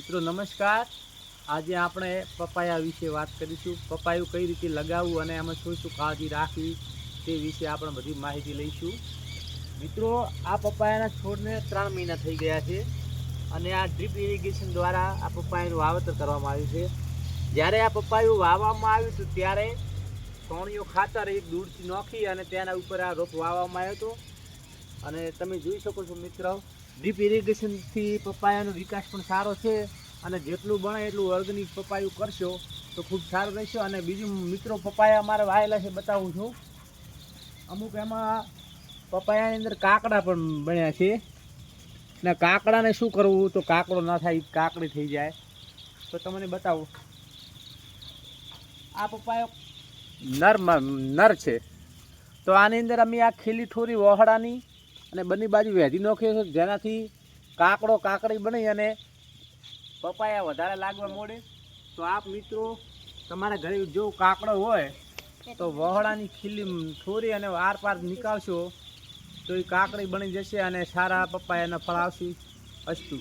મિત્રો નમસ્કાર। આજે આપણે પપાયા વિશે વાત કરીશું। પપાયું કઈ રીતે લગાવવું અને એમાં શું શું કાળજી રાખવી તે વિશે આપણે બધી માહિતી લઈશું। મિત્રો, આ પપાયાના છોડને 3 મહિના થઈ ગયા છે અને આ ડ્રીપ ઇરિગેશન દ્વારા આ પપાયાનું વાવેતર કરવામાં આવ્યું છે। જ્યારે આ પપાયું વાવવામાં આવ્યું હતું ત્યારે છોણિયું ખાતર એક દૂરથી નોખી અને તેના ઉપર આ રોપ વાવવામાં આવ્યો હતો અને તમે જોઈ શકો છો મિત્રો, ડ્રીપ ઇરિગેશનથી પપાયાનો વિકાસ પણ સારો છે અને જેટલું બને એટલું ઓર્ગેનિક પપાયું કરશો તો ખૂબ સારું રહેશે। અને બીજું મિત્રો, પપાયા અમારે વાયેલા છે બતાવું છું। અમુક એમાં પપાયાની અંદર કાકડા પણ બન્યા છે ને કાકડાને શું કરવું તો કાકડો ના થાય, કાકડી થઈ જાય તો તમને બતાવું। આ પપાયો નર છે તો આની અંદર અમે આ ખીલી ઠોરી વહોડાની અને બંને બાજુ વેધી નાખ્યો છે, જેનાથી કાકડી બની અને પપાયા વધારે લાગવા મળે। તો આપ મિત્રો તમારા ઘરે જો કાકડો હોય તો વહોડાની ખીલી ઠોરી અને આર પાર નીકાળશો તો એ કાકડી બની જશે અને સારા પપાયાના ફળ આવશે। અસ્તુ।